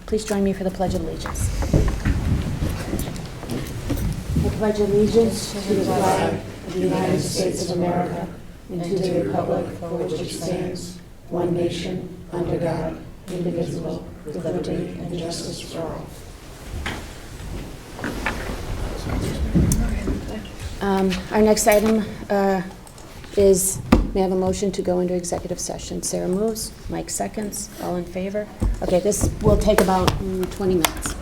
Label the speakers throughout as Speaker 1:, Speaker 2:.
Speaker 1: Please join me for the Pledge of Allegiance. I pledge allegiance to the flag of the United States of America and to the republic for which it stands, one nation, under God, indivisible, with liberty and justice for all. Our next item is, may I have a motion to go into executive session? Sarah moves, Mike seconds, all in favor? Okay, this will take about 20 minutes.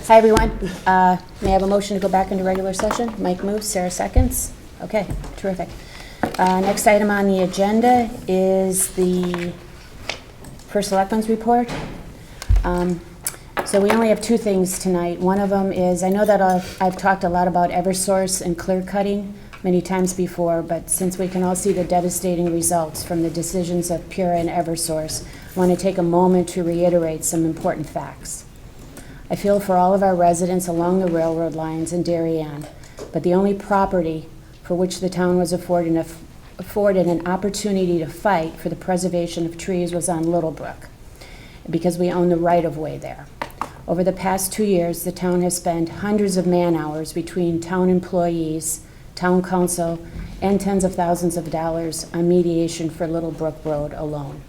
Speaker 1: Hi, everyone. May I have a motion to go back into regular session? Mike moves, Sarah seconds. Okay, terrific. Next item on the agenda is the first Selectmen's report. So we only have two things tonight. One of them is, I know that I've talked a lot about Eversource and clear cutting many times before, but since we can all see the devastating results from the decisions of Pura and Eversource, I want to take a moment to reiterate some important facts. I feel for all of our residents along the railroad lines in Darien, but the only property for which the town was afforded an opportunity to fight for the preservation of trees was on Little Brook, because we own the right-of-way there. Over the past 2 years, the town has spent hundreds of man-hours between town employees, town council, and tens of thousands of dollars on mediation for Little Brook Road alone.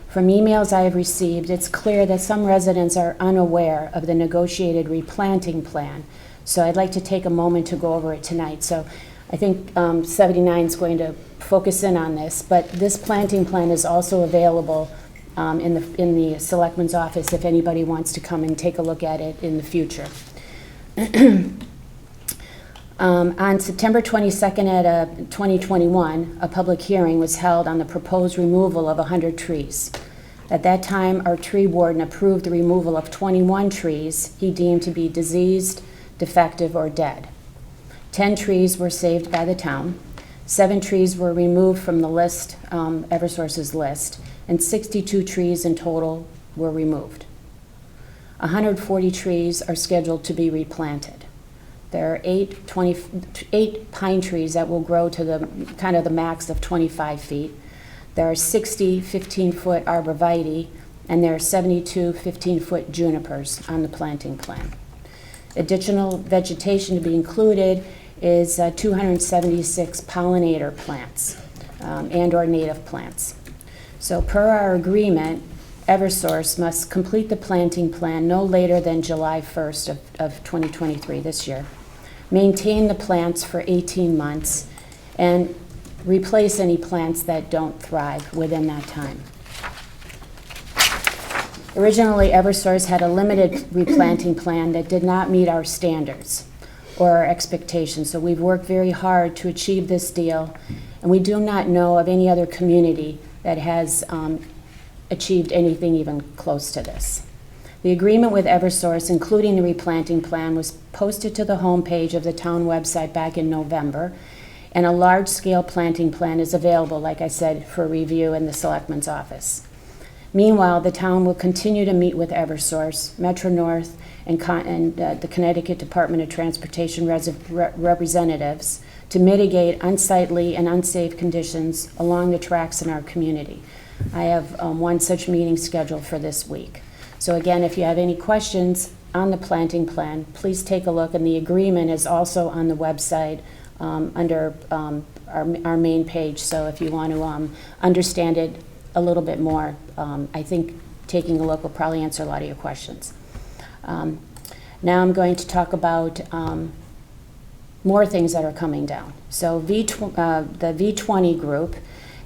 Speaker 1: From emails I have received, it's clear that some residents are unaware of the negotiated replanting plan, so I'd like to take a moment to go over it tonight. So I think 79 is going to focus in on this, but this planting plan is also available in the Selectmen's office if anybody wants to come and take a look at it in the future. On September 22nd 2021, a public hearing was held on the proposed removal of 100 trees. At that time, our tree warden approved the removal of 21 trees he deemed to be diseased, defective, or dead. 10 trees were saved by the town, 7 trees were removed from the list, Eversource's list, and 62 trees in total were removed. 140 trees are scheduled to be replanted. There are 8 pine trees that will grow to the max of 25 feet. There are 60 15-foot arborvitae, and there are 72 15-foot junipers on the planting plan. Additional vegetation to be included is 276 pollinator plants and/or native plants. So per our agreement, Eversource must complete the planting plan no later than July 1st of 2023, this year, maintain the plants for 18 months, and replace any plants that don't thrive within that time. Originally, Eversource had a limited replanting plan that did not meet our standards or our expectations, so we've worked very hard to achieve this deal, and we do not know of any other community that has achieved anything even close to this. The agreement with Eversource, including the replanting plan, was posted to the homepage of the town website back in November, and a large-scale planting plan is available, like I said, for review in the Selectmen's office. Meanwhile, the town will continue to meet with Eversource, Metro North, and the Connecticut Department of Transportation representatives to mitigate unsightly and unsafe conditions along the tracks in our community. I have one such meeting scheduled for this week. So again, if you have any questions on the planting plan, please take a look, and the agreement is also on the website under our main page. So if you want to understand it a little bit more, I think taking a look will probably answer a lot of your questions. Now I'm going to talk about more things that are coming down. So the V20 group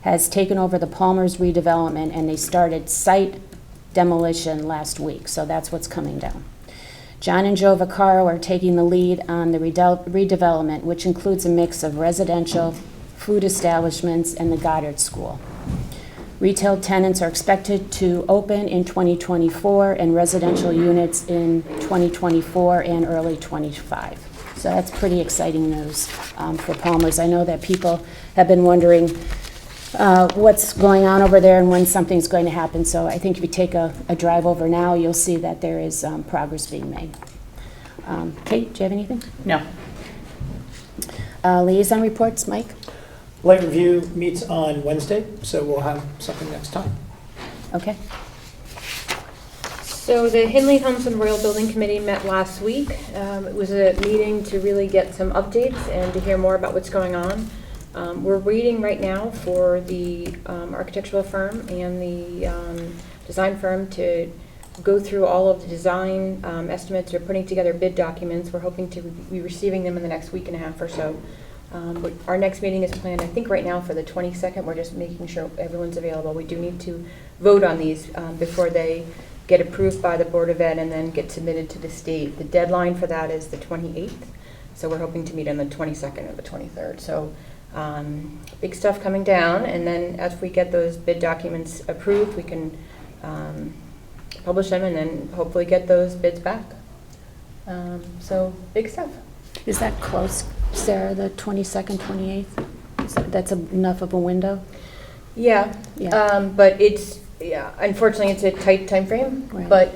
Speaker 1: has taken over the Palmer's redevelopment, and they started site demolition last week, so that's what's coming down. John and Joe Vaccaro are taking the lead on the redevelopment, which includes a mix of residential, food establishments, and the Goddard School. Retail tenants are expected to open in 2024 and residential units in 2024 and early 25. So that's pretty exciting news for Palmer's. I know that people have been wondering what's going on over there and when something's going to happen. So I think if you take a drive over now, you'll see that there is progress being made. Kate, do you have anything?
Speaker 2: No.
Speaker 1: Liaison reports, Mike?
Speaker 2: Light Review meets on Wednesday, so we'll have something next time.
Speaker 1: Okay.
Speaker 2: So the Hindley Homes and Royal Building Committee met last week. It was a meeting to really get some updates and to hear more about what's going on. We're waiting right now for the architectural firm and the design firm to go through all of the design estimates. They're putting together bid documents. We're hoping to be receiving them in the next week and a half or so. But our next meeting is planned, I think, right now for the 22nd. We're just making sure everyone's available. We do need to vote on these before they get approved by the Board of Ed and then get submitted to the state. The deadline for that is the 28th, so we're hoping to meet on the 22nd or the 23rd. So big stuff coming down, and then as we get those bid documents approved, we can publish them and then hopefully get those bids back. So big stuff.
Speaker 1: Is that close, Sarah, the 22nd, 28th? That's enough of a window?
Speaker 2: Yeah, but unfortunately, it's a tight time frame.
Speaker 1: Right.
Speaker 2: But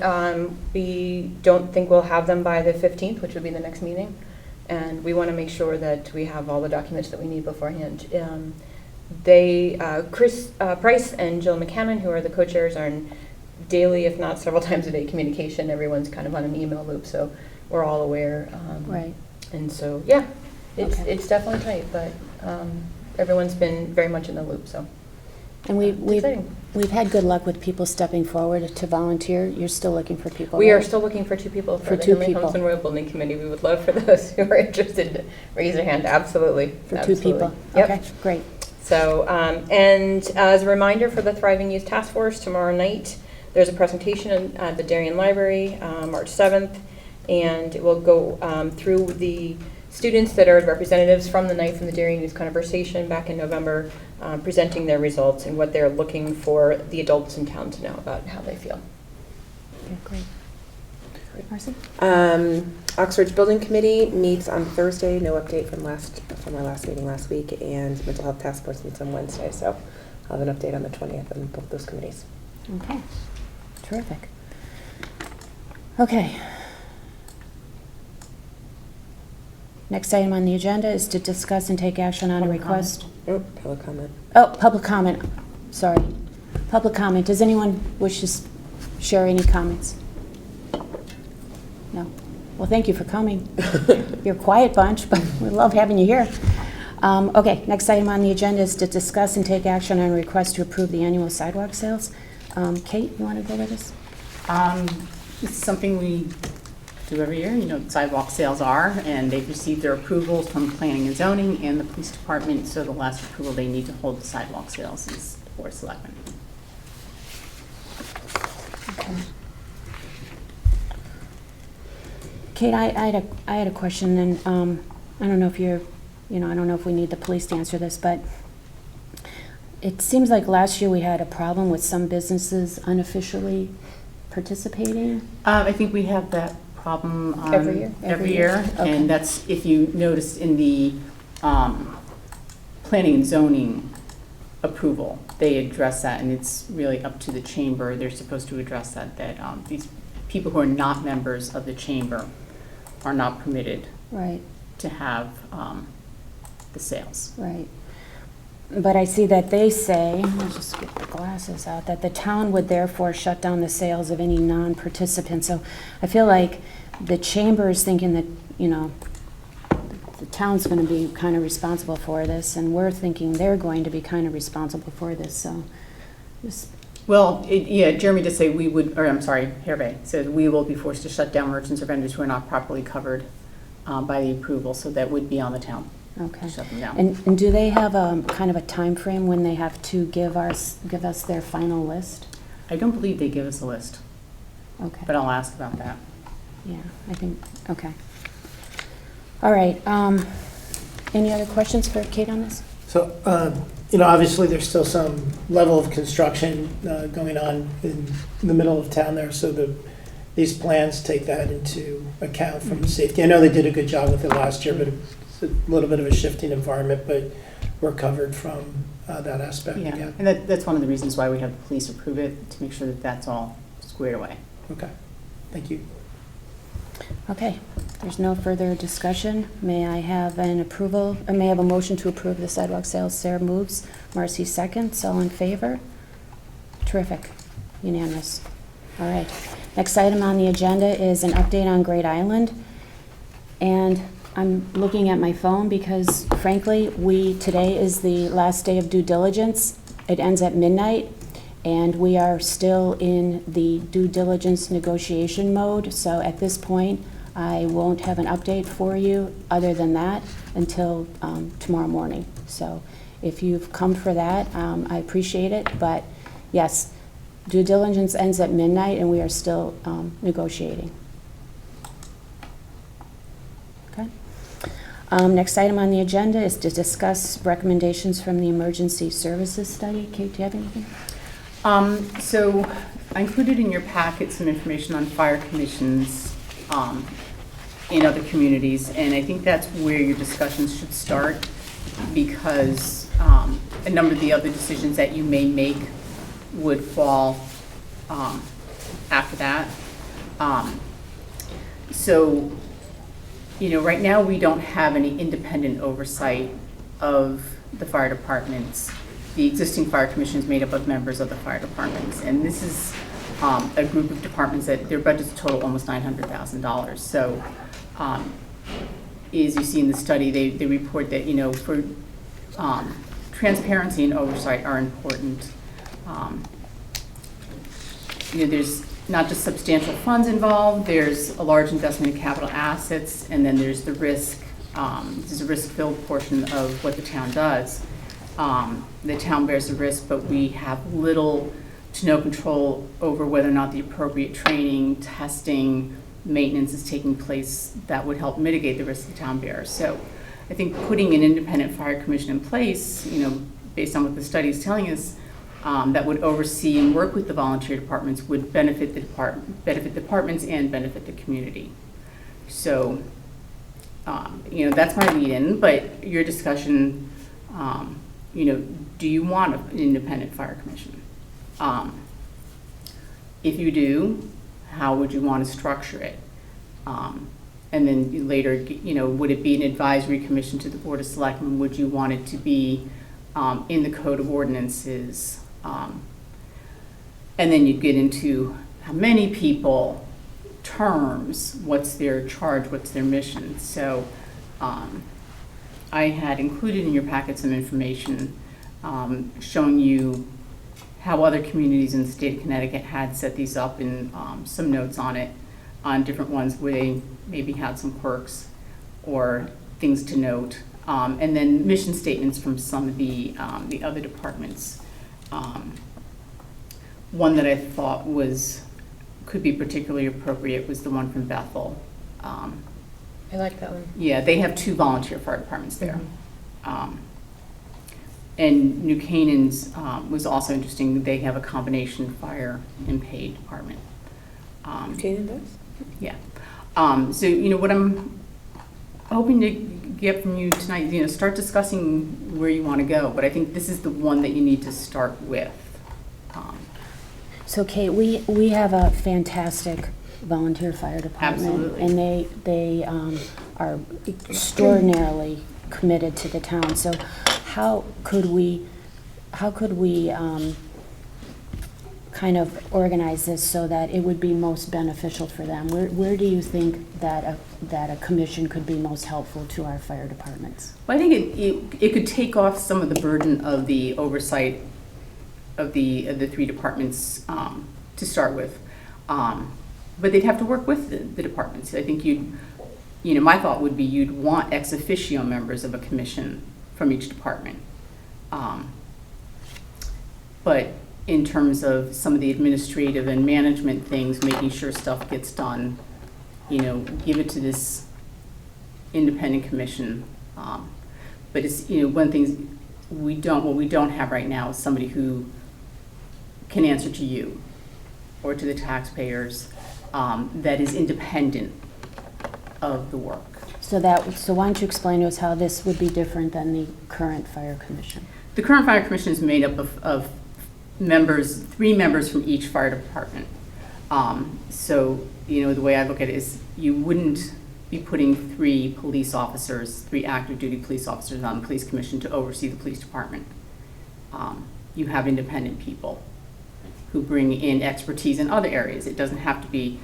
Speaker 2: we don't think we'll have them by the 15th, which would be the next meeting. And we want to make sure that we have all the documents that we need beforehand. Chris Price and Jill McCammon, who are the co-chairs, are in daily, if not several times a day, communication. Everyone's kind of on an email loop, so we're all aware.
Speaker 1: Right.
Speaker 2: And so, it's definitely tight, but everyone's been very much in the loop. So.
Speaker 1: And we've had good luck with people stepping forward to volunteer. You're still looking for people,
Speaker 2: We
Speaker 1: right?
Speaker 2: are still looking for 2 people for the
Speaker 1: two
Speaker 2: Hindley
Speaker 1: people.
Speaker 2: Homes and Royal Building Committee. We would love for those who are interested to raise their hand. Absolutely.
Speaker 1: For
Speaker 2: Absolutely.
Speaker 1: 2 people?
Speaker 2: Yep.
Speaker 1: Okay, great.
Speaker 2: So, and as a reminder for the Thriving Youth Task Force, tomorrow night, there's a presentation at the Darien Library, March 7th, and it will go through the students that are representatives from the night from the Darien Youth Conversation back in November, presenting their results and what they're looking for the adults in town to know about how they feel.
Speaker 1: Okay, great. Marcy?
Speaker 3: Oxford's Building Committee meets on Thursday. No update from our last meeting last week, and Mental Health Task Force meets on Wednesday. So I'll have an update on the 20th on both those committees.
Speaker 1: Okay, terrific. Okay. Next item on the agenda is to discuss and take action on a request.
Speaker 3: Oh, public comment.
Speaker 1: Oh, public comment. Sorry. Public comment. Does anyone wish to share any comments? No? Well, thank you for coming. You're a quiet bunch, but we love having you here. Okay, next item on the agenda is to discuss and take action on a request to approve the annual sidewalk sales. Kate, you want to go with this?
Speaker 4: It's something we do every year. You know what sidewalk sales are, and they've received their approvals from planning and zoning and the police department, so the last approval they need to hold the sidewalk sales is the Board of Selectmen.
Speaker 1: Okay. Kate, I had a question, and I don't know if I don't know if we need the police to answer this, but it seems like last year we had a problem with some businesses unofficially participating.
Speaker 4: I think we have that problem
Speaker 2: Every year?
Speaker 4: Every year,
Speaker 1: Okay.
Speaker 4: and that's, if you notice in the planning and zoning approval, they address that, and it's really up to the chamber. They're supposed to address that these people who are not members of the chamber are not permitted
Speaker 1: Right,
Speaker 4: to have the sales.
Speaker 1: right. But I see that they say, I'll just get the glasses out, that the town would therefore shut down the sales of any non-participant. So I feel like the chamber is thinking that, the town's going to be kind of responsible for this, and we're thinking they're going to be kind of responsible for this, so just.
Speaker 4: Well, Jeremy did say we would, or I'm sorry, Hervé said we will be forced to shut down merchants or vendors who are not properly covered by the approval, so that would be on the town.
Speaker 1: Okay.
Speaker 4: Shut them down.
Speaker 1: And do they have kind of a time frame when they have to give us their final list?
Speaker 4: I don't believe they give us a list,
Speaker 1: Okay.
Speaker 4: but I'll ask about that.
Speaker 1: Yeah, I think, okay. All right, any other questions for Kate on this?
Speaker 5: So, obviously there's still some level of construction going on in the middle of town there, so these plans take that into account from safety. I know they did a good job with it last year, but it's a little bit of a shifting environment, but we're covered from that aspect.
Speaker 4: Yeah, and that's one of the reasons why we have the police approve it, to make sure that that's all squared away.
Speaker 5: Okay, thank you.
Speaker 1: Okay, there's no further discussion. May I have an approval, or may I have a motion to approve the sidewalk sales? Sarah moves, Marcy seconds, all in favor? Terrific. Unanimous. All right. Next item on the agenda is an update on Great Island. And I'm looking at my phone because frankly, today is the last day of due diligence. It ends at midnight, and we are still in the due diligence negotiation mode. So at this point, I won't have an update for you other than that until tomorrow morning. So if you've come for that, I appreciate it. But yes, due diligence ends at midnight, and we are still negotiating. Okay. Next item on the agenda is to discuss recommendations from the emergency services study. Kate, do you have anything?
Speaker 4: So I included in your packet some information on fire commissions in other communities, and I think that's where your discussions should start, because a number of the other decisions that you may make would fall after that. So, right now we don't have any independent oversight of the fire departments. The existing fire commission is made up of members of the fire departments, and this is a group of departments that their budgets total almost $900,000. So, as you see in the study, they report that for transparency and oversight are important. There's not just substantial funds involved, there's a large investment in capital assets, and then there's the risk. There's a risk-filled portion of what the town does. The town bears the risk, but we have little to no control over whether or not the appropriate training, testing, maintenance is taking place that would help mitigate the risk the town bears. So I think putting an independent fire commission in place, based on what the study is telling us, that would oversee and work with the volunteer departments would benefit departments and benefit the community. So, that's my lead-in, but your discussion, do you want an independent fire commission? If you do, how would you want to structure it? And then later, would it be an advisory commission to the Board of Selectmen? Would you want it to be in the Code of Ordinances? And then you get into how many people, terms, what's their charge, what's their mission. So I had included in your packet some information showing you how other communities in the state of Connecticut had set these up, and some notes on it, on different ones where they maybe had some quirks or things to note. And then mission statements from some of the other departments. One that I thought could be particularly appropriate was the one from Bethel.
Speaker 2: I like that one.
Speaker 4: Yeah, they have 2 volunteer fire departments there. And New Canaan's was also interesting. They have a combination fire and paid department.
Speaker 3: New Canaan does?
Speaker 4: Yeah. So, what I'm hoping to get from you tonight, start discussing where you want to go. But I think this is the one that you need to start with.
Speaker 1: So Kate, we have a fantastic volunteer fire department.
Speaker 4: Absolutely.
Speaker 1: And they are extraordinarily committed to the town. So how could we kind of organize this so that it would be most beneficial for them? Where do you think that a commission could be most helpful to our fire departments?
Speaker 4: Well, I think it could take off some of the burden of the oversight of the 3 departments to start with. But they'd have to work with the departments. I think my thought would be you'd want ex officio members of a commission from each department. But in terms of some of the administrative and management things, making sure stuff gets done, give it to this independent commission. But it's, one of the things what we don't have right now is somebody who can answer to you or to the taxpayers that is independent of the work.
Speaker 1: So why don't you explain to us how this would be different than the current fire commission?
Speaker 4: The current fire commission is made up of members, 3 members from each fire department. So, the way I look at it is you wouldn't be putting 3 police officers, 3 active duty police officers on the police commission to oversee the police department. You have independent people who bring in expertise in other areas. It doesn't have to be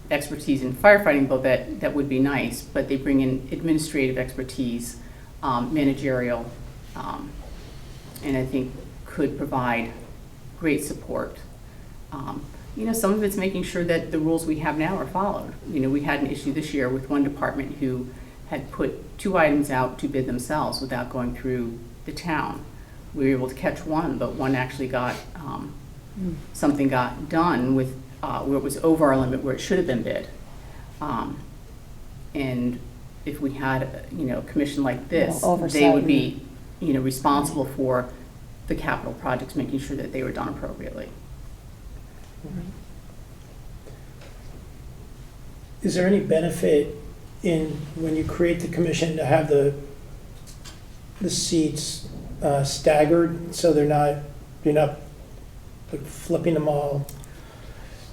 Speaker 4: expertise in firefighting, though that would be nice, but they bring in administrative expertise, managerial, and I think could provide great support. Some of it's making sure that the rules we have now are followed. We had an issue this year with one department who had put 2 items out to bid themselves without going through the town. We were able to catch one, but one actually got, something got done with, where it was over our limit, where it should have been bid. And if we had, a commission like this, they would be, responsible for the capital projects, making sure that they were done appropriately.
Speaker 5: Is there any benefit in, when you create the commission, to have the seats staggered, so you're not like flipping them all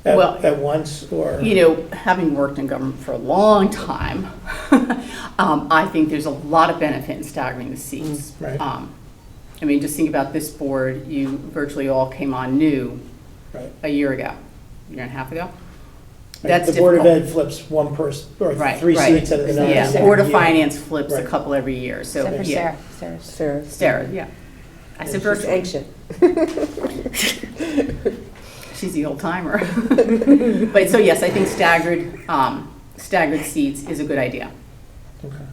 Speaker 5: at once, or?
Speaker 4: Having worked in government for a long time, I think there's a lot of benefit in staggering the seats.
Speaker 5: Right.
Speaker 4: Just think about this board, you virtually all came on new
Speaker 5: Right.
Speaker 4: a year and a half ago.
Speaker 5: Like,
Speaker 4: That's
Speaker 5: the Board of
Speaker 4: difficult.
Speaker 5: Ed flips one person, or
Speaker 4: Right,
Speaker 5: 3
Speaker 4: right.
Speaker 5: seats out of the 9.
Speaker 4: Yeah, Board of Finance flips a
Speaker 5: Right.
Speaker 4: couple every year, so,
Speaker 1: Except for
Speaker 4: yeah.
Speaker 1: Sarah.
Speaker 4: Sarah, yeah. I said
Speaker 3: She's
Speaker 4: virtually.
Speaker 3: ancient.
Speaker 4: She's the old timer. But so yes, I think staggered seats is a good idea.
Speaker 5: Okay.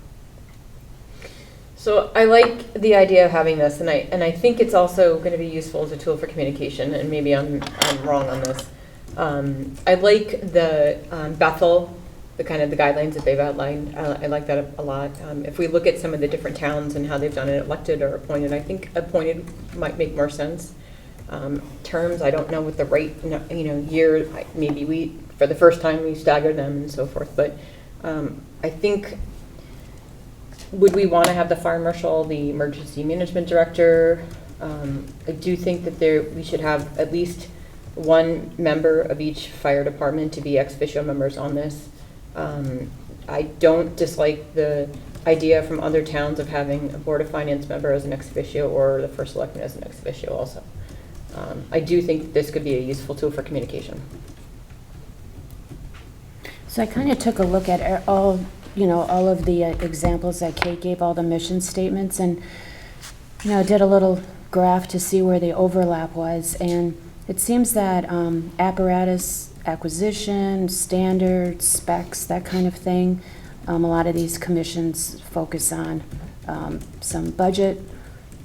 Speaker 2: So I like the idea of having this, and I think it's also going to be useful as a tool for communication, and maybe I'm wrong on this. I like the Bethel, the guidelines that they've outlined. I like that a lot. If we look at some of the different towns and how they've done it, elected or appointed, I think appointed might make more sense. Terms, I don't know what the right, year, maybe for the first time we stagger them and so forth, but I think, would we want to have the fire marshal, the emergency management director? I do think that we should have at least one member of each fire department to be ex officio members on this. I don't dislike the idea from other towns of having a Board of Finance member as an ex officio, or the first selectman as an ex officio also. I do think this could be a useful tool for communication.
Speaker 1: So I kind of took a look at all of the examples that Kate gave, all the mission statements, and, did a little graph to see where the overlap was. And it seems that apparatus acquisition, standards, specs, that kind of thing, a lot of these commissions focus on some budget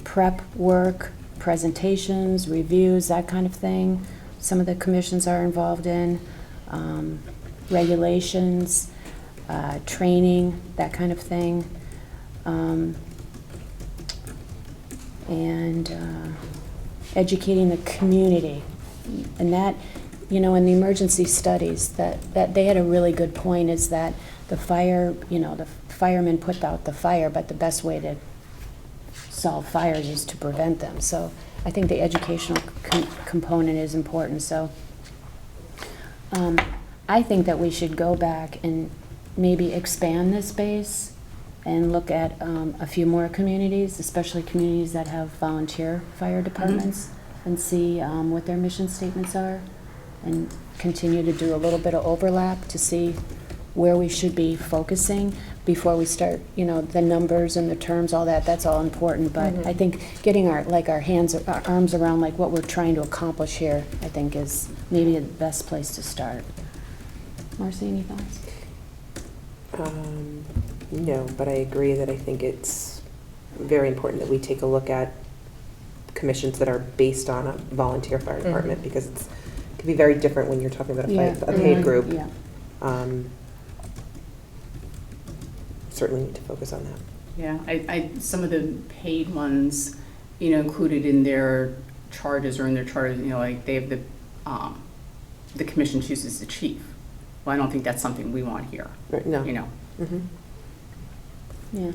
Speaker 1: prep work, presentations, reviews, that kind of thing. Some of the commissions are involved in regulations, training, that kind of thing, and educating the community. And that, in the emergency studies, that they had a really good point, is that the the firemen put out the fire, but the best way to solve fires is to prevent them. So I think the educational component is important. So I think that we should go back and maybe expand this base and look at a few more communities, especially communities that have volunteer fire departments, and see what their mission statements are, and continue to do a little bit of overlap to see where we should be focusing before we start, the numbers and the terms, all that's all important. But I think getting our arms around what we're trying to accomplish here, I think is maybe the best place to start. Marcy, any thoughts?
Speaker 3: No, but I agree that I think it's very important that we take a look at commissions that are based on a volunteer fire department, because it can be very different when you're talking about a paid group.
Speaker 1: Yeah.
Speaker 3: Certainly need to focus on that.
Speaker 4: Yeah, some of the paid ones, included in their charges or in their charters, they have the commission chooses the chief. Well, I don't think that's something we want here.
Speaker 3: Right, no.
Speaker 1: Yeah.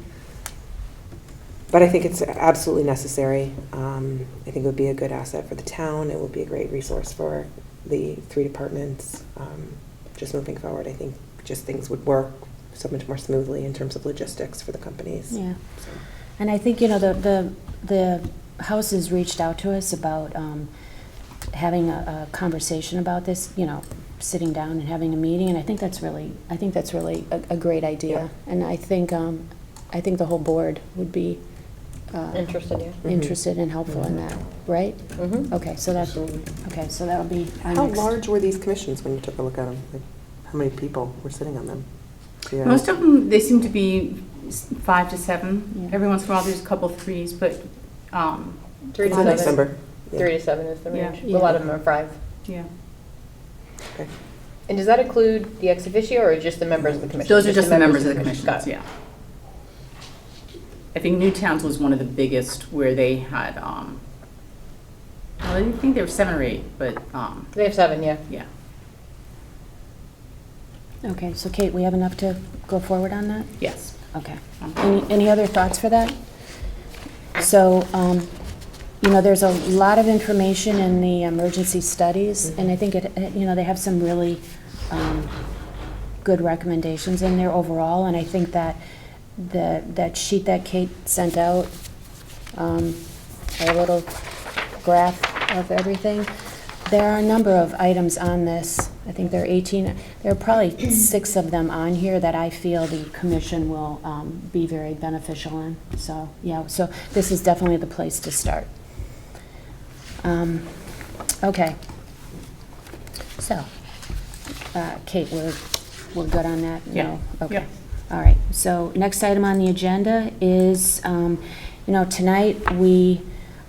Speaker 3: But I think it's absolutely necessary. I think it would be a good asset for the town. It would be a great resource for the 3 departments. Just moving forward, I think just things would work so much more smoothly in terms of logistics for the companies.
Speaker 1: Yeah.
Speaker 3: So.
Speaker 1: And I think, the House has reached out to us about having a conversation about this, you know, sitting down and having a meeting, and I think that's really a great idea. And I think the whole board would be
Speaker 2: Interested, yeah.
Speaker 1: interested and helpful in that, right?
Speaker 2: Mm-hmm.
Speaker 1: Okay, so that's, okay, so that'll be our
Speaker 3: How
Speaker 1: next.
Speaker 3: large were these commissions when you took a look at them? Like, how many people were sitting on them? Yeah.
Speaker 4: Most of them, they seem to be 5 to 7.
Speaker 1: Yeah.
Speaker 4: Every once in a while, there's a couple 3s, but,
Speaker 2: 3
Speaker 3: It's
Speaker 2: to
Speaker 3: a nice
Speaker 2: 7.
Speaker 3: number.
Speaker 2: 3 to 7 is the
Speaker 4: Yeah.
Speaker 2: range. A lot of them are 5.
Speaker 4: yeah.
Speaker 3: Okay.
Speaker 2: And does that include the ex officio or just the members of the commission?
Speaker 4: Those are just the members of the
Speaker 2: commission.
Speaker 4: commissions,
Speaker 2: Got it.
Speaker 4: yeah. I think Newtowns was one of the biggest where they had, well, I think there were 7 or 8, but,
Speaker 2: They have 7, yeah.
Speaker 4: yeah.
Speaker 1: Okay, so Kate, we have enough to go forward on that?
Speaker 4: Yes.
Speaker 1: Okay. Any other thoughts for that? So, you know, there's a lot of information in the emergency studies, and I think you know, they have some really good recommendations in there overall, and I think that that sheet that Kate sent out, a little graph of everything, there are a number of items on this. I think there are 18, there are probably 6 of them on here that I feel the commission will be very beneficial in. So, yeah, so this is definitely the place to start. Okay. So, Kate, we're good on that?
Speaker 4: Yeah.
Speaker 1: No? Okay.
Speaker 4: Yeah.
Speaker 1: All right. So next item on the agenda is, you know, tonight we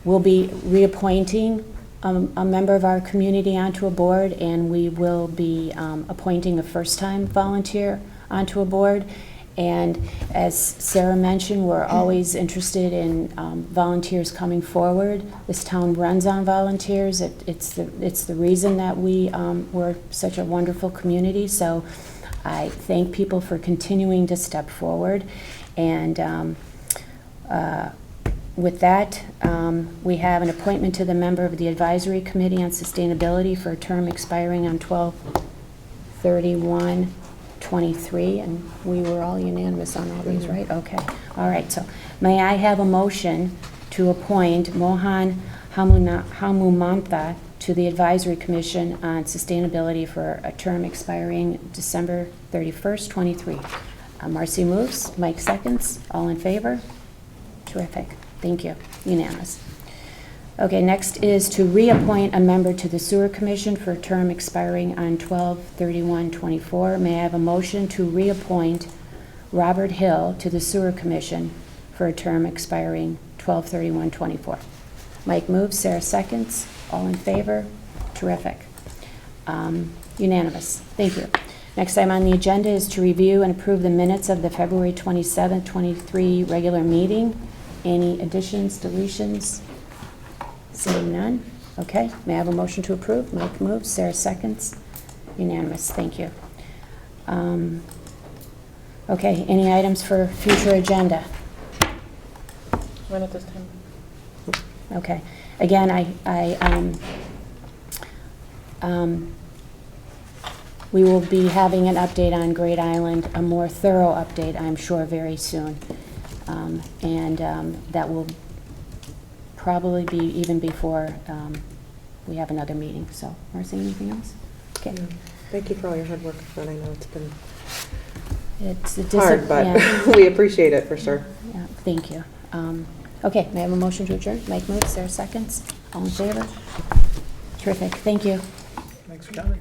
Speaker 1: will be reappointing a member of our community onto a board, and we will be appointing a first-time volunteer onto a board. And as Sarah mentioned, we're always interested in volunteers coming forward. This town runs on volunteers. It's the reason that we're such a wonderful community. So I thank people for continuing to step forward. And with that, we have an appointment to the member of the Advisory Committee on Sustainability for a term expiring on 12/31/23, and we were all unanimous on all these, right? Okay. All right, so may I have a motion to appoint Mohan Hamumantha to the Advisory Commission on Sustainability for a term expiring December 31st, 23. Marcy moves, Mike seconds, all in favor? Terrific, thank you, unanimous. Okay, next is to reappoint a member to the Sewer Commission for a term expiring on 12/31/24. May I have a motion to reappoint Robert Hill to the Sewer Commission for a term expiring 12/31/24? Mike moves, Sarah seconds, all in favor? Terrific. Unanimous, thank you. Next item on the agenda is to review and approve the minutes of the February 27th, 23 regular meeting. Any additions, deletions? Seeing none? Okay, may I have a motion to approve? Mike moves, Sarah seconds. Unanimous, thank you. Okay, any items for future agenda?
Speaker 2: When at this time?
Speaker 1: Okay, again, we will be having an update on Great Island, a more thorough update, I'm sure, very soon. That will probably be even before we have another meeting. So, Marcy, anything else? Okay.
Speaker 3: Thank you for all your hard work, and I know it's been
Speaker 1: It's a
Speaker 3: hard, but
Speaker 1: yeah,
Speaker 3: we appreciate it for sure.
Speaker 1: yeah, thank you. Okay, may I have a motion to adjourn? Mike moves, Sarah seconds. All in favor? Terrific, thank you.
Speaker 5: Thanks for coming.